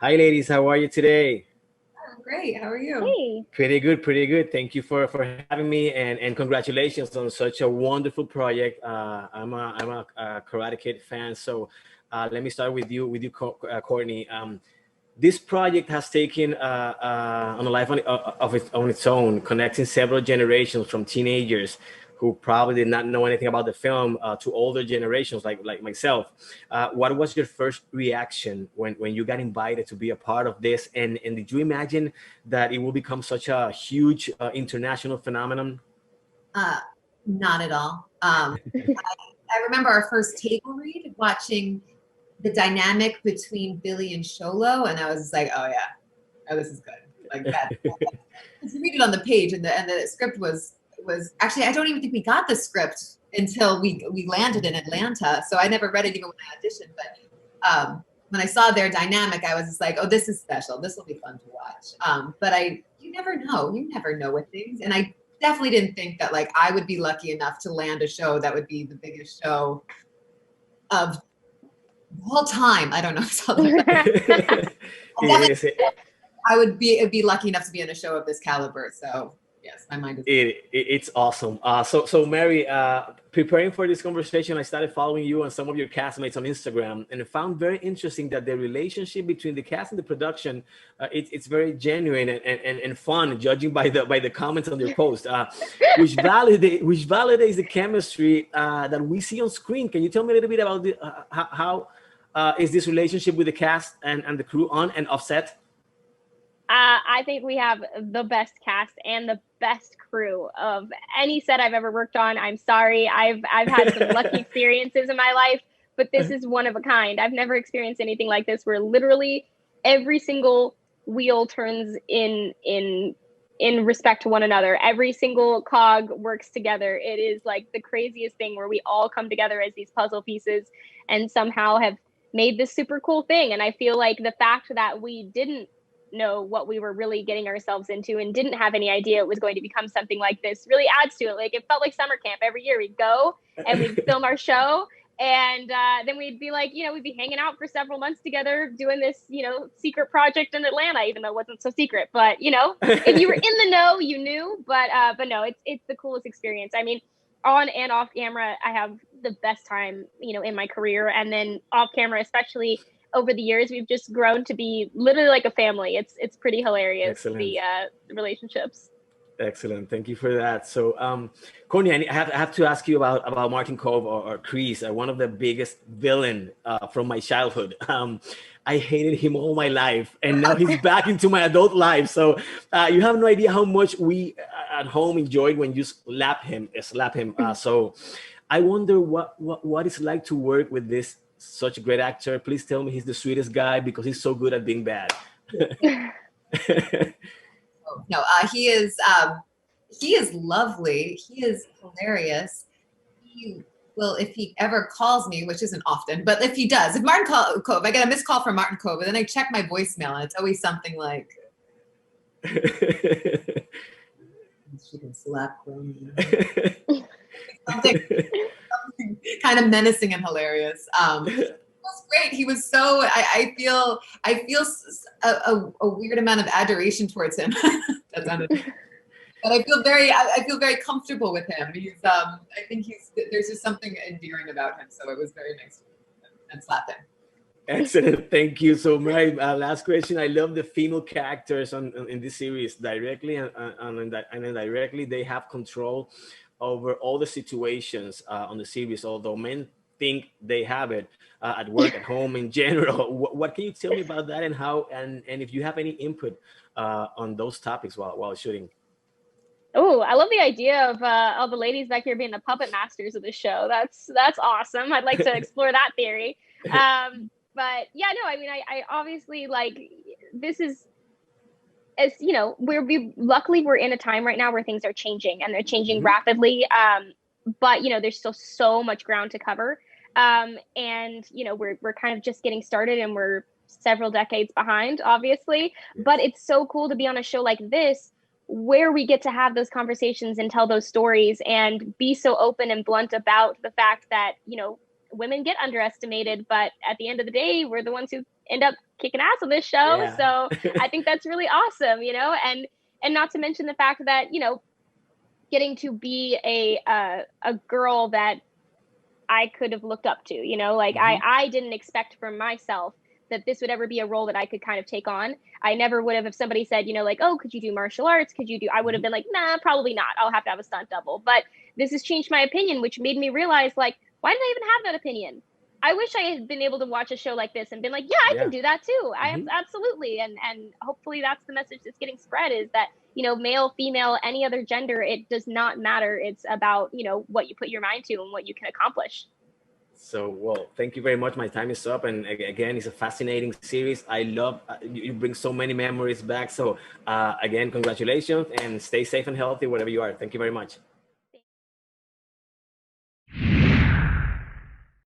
Hi, ladies. How are you today? I'm great. How are you? Hey. Pretty good, pretty good. Thank you for having me, and congratulations on such a wonderful project. I'm a Karate Kid fan, so let me start with you, Courtney. This project has taken on a life on its own, connecting several generations from teenagers who probably did not know anything about the film to older generations like myself. What was your first reaction when you got invited to be a part of this? And did you imagine that it will become such a huge international phenomenon? Uh, Not at all. I remember our first table read, watching the dynamic between Billy and Sholo, and I was just like, "Oh yeah, oh this is good." Like that. Because you read it on the page, and the script was actually I don't even think we got the script until we landed in Atlanta. So I never read it even when I auditioned. But when I saw their dynamic, I was just like, "Oh, this is special. This will be fun to watch." But you never know. You never know with things, and I definitely didn't think that like I would be lucky enough to land a show that would be the biggest show of the whole time. I don't know. So It definitely is. I would be lucky enough to be in a show of this caliber. So yes, my mind is blown. It's awesome. So Mary, preparing for this conversation, I started following you and some of your castmates on Instagram, and I found very interesting that the relationship between the cast and the production, it's very genuine and fun, judging by the comments on your post, which validates the chemistry that we see on screen. Can you tell me a little bit about how is this relationship with the cast and the crew on and offset? I think we have the best cast and the best crew of any set I've ever worked on. I'm sorry, I've had some lucky experiences in my life, but this is one of a kind. I've never experienced anything like this, where literally every single wheel turns in respect to one another. Every single cog works together. It is like the craziest thing, where we all come together as these puzzle pieces and somehow have made this super cool thing. And I feel like the fact that we didn't know what we were really getting ourselves into and didn't have any idea it was going to become something like this really adds to it. Like, it felt like summer camp. Every year we'd go and we'd film our show, and then we'd be like, we'd be hanging out for several months together doing this, secret project in Atlanta, even though it wasn't so secret. But if you were in the know, you knew. But no, it's the coolest experience. I mean, on and off camera, I have the best time, in my career, and then off camera, especially over the years, we've just grown to be literally like a family. It's pretty hilarious, the Excellent. relationships. Excellent. Thank you for that. So, Courtney, I have to ask you about Martin Cove or Kreese, one of the biggest villain from my childhood. I hated him all my life, and now he's back into my adult life. So, you have no idea how much we at home enjoyed when you slap him. So, I wonder what it's like to work with this such a great actor. Please tell me he's the sweetest guy because he's so good at being bad. Oh, no, he is lovely. He is hilarious. He will, if he ever calls me, which isn't often, but if he does, if Cove, I get a missed call from Martin Cove, and then I check my voicemail, and it's always something like, "She can slap grown men." Something, something kind of menacing and hilarious. It was great. He was so. I feel a weird amount of adoration towards him. That sounded, but I feel very comfortable with him. I think there's just something endearing about him. So it was very nice to meet him and slap him. Excellent, thank you. So my last question: I love the female characters in this series directly and indirectly. They have control over all the situations on the series, although men think they have it at work, at home, in general. What can you tell me about that, and how, and if you have any input on those topics while shooting? Oh, I love the idea of all the ladies back here being the puppet masters of the show. That's awesome. I'd like to explore that theory. But yeah, no, I mean, I obviously, like, this is, as we luckily we're in a time right now where things are changing, and they're changing Mhm. rapidly. But there's still so much ground to cover. And we're kind of just getting started, and we're several decades behind, obviously. But Yes. it's so cool to be on a show like this, where we get to have those conversations and tell those stories and be so open and blunt about the fact that women get underestimated, but at the end of the day, we're the ones who end up kicking ass on this show. Yeah. So I think that's really awesome, you know, and not to mention the fact that, you know, getting to be a girl that I could have looked up to, you know, like I didn't expect for myself that this would ever be a role that I could kind of take on. I never would have, if somebody said, you know, like, oh, could you do martial arts? Could you do, I would have been like, nah, probably not. I'll have to have a stunt double. But this has changed my opinion, which made me realize, like, why did I even have that opinion? I wish I had been able to watch a show like this and been like, yeah, I can do that too. I absolutely. And hopefully that's the message that's getting spread, is that, you know, male, female, any other gender, it does not matter. It's about, you know, what you put your mind to and what you can accomplish. So, well, thank you very much. My time is up. And again, it's a fascinating series. I love, you bring so many memories back. So again, congratulations and stay safe and healthy wherever you are. Thank you very much.